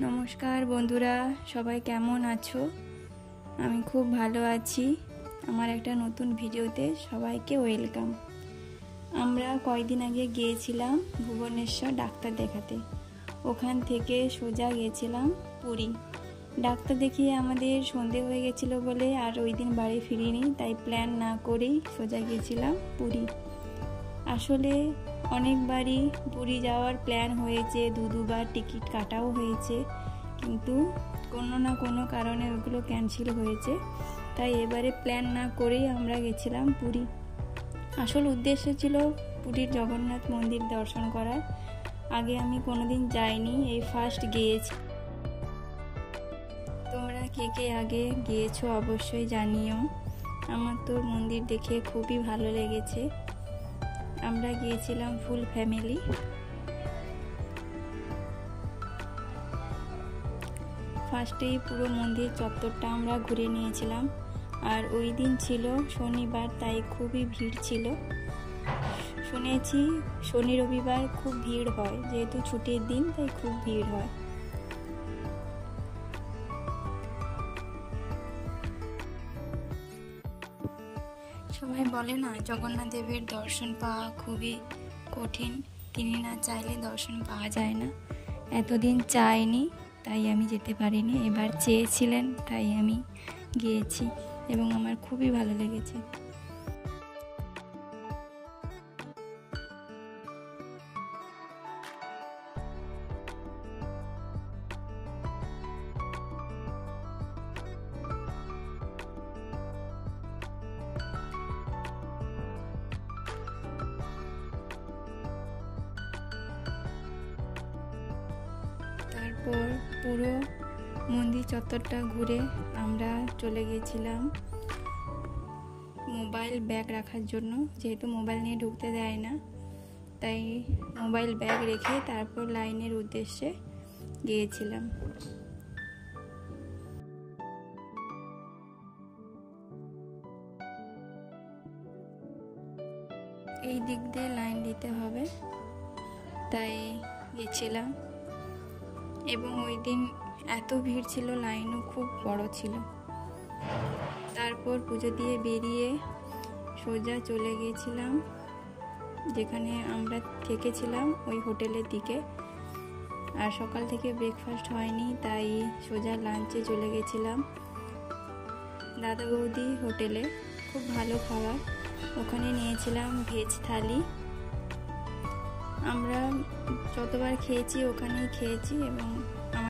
নমস্কার বন্ধুরা, সবাই কেমন আছো? আমি খুব ভালো আছি। আমার একটা নতুন ভিডিওতে সবাইকে ওয়েলকাম। আমরা কয়েকদিন আগে গিয়েছিলাম ভুবনেশ্বর ডাক্তার দেখাতে। ওখান থেকে সোজা গিয়েছিলাম পুরী। ডাক্তার দেখিয়ে আমাদের সন্ধে হয়ে গেছিলো বলে আর ওই দিন বাড়ি ফিরিনি, তাই প্ল্যান না করেই সোজা গিয়েছিলাম পুরী। আসলে অনেকবারই পুরী যাওয়ার প্ল্যান হয়েছে, দুবার টিকিট কাটাও হয়েছে, কিন্তু কোনো না কোনো কারণে ওগুলো ক্যান্সেল হয়েছে। তাই এবারে প্ল্যান না করেই আমরা গেছিলাম পুরী। আসল উদ্দেশ্য ছিল পুরীর জগন্নাথ মন্দির দর্শন করার। আগে আমি কোনোদিন যাইনি, এই ফার্স্ট গিয়েছি। তোমরা কে কে আগে গিয়েছো অবশ্যই জানিও। আমার তো মন্দির দেখে খুবই ভালো লেগেছে। আমরা গিয়েছিলাম ফুল ফ্যামিলি। ফার্স্টেই পুরো মন্দির চত্বরটা আমরা ঘুরে নিয়েছিলাম। আর ওই দিন ছিল শনিবার, তাই খুবই ভিড় ছিল। শুনেছি শনি রবিবার খুব ভিড় হয়, যেহেতু ছুটির দিন তাই খুব ভিড় হয়। সবাই বলে না, জগন্নাথ দেবের দর্শন পাওয়া খুবই কঠিন, তিনি না চাইলে দর্শন পাওয়া যায় না। এতদিন চাইনি, তাই আমি যেতে পারিনি। এবার চেয়েছিলেন, তাই আমি গিয়েছি এবং আমার খুবই ভালো লেগেছে। তারপর পুরো মন্দির চত্বরটা ঘুরে আমরা চলে গিয়েছিলাম মোবাইল ব্যাগ রাখার জন্য, যেহেতু মোবাইল নিয়ে ঢুকতে দেয় না, তাই মোবাইল ব্যাগ রেখে তারপর লাইনের উদ্দেশ্যে গিয়েছিলাম। এই দিক দিয়ে লাইন দিতে হবে, তাই গেছিলাম। এবং ওই দিন এত ভিড় ছিল, লাইনও খুব বড় ছিল। তারপর পুজো দিয়ে বেরিয়ে সোজা চলে গিয়েছিলাম যেখানে আমরা থেকেছিলাম, ওই হোটেলের দিকে। আর সকাল থেকে ব্রেকফাস্ট হয়নি, তাই সোজা লাঞ্চে চলে গেছিলাম দাদা বৌদি হোটেলে। খুব ভালো খাবার, ওখানে নিয়েছিলাম ভেজ থালি। আমরা যতবার খেয়েছি ওখানেই খেয়েছি এবং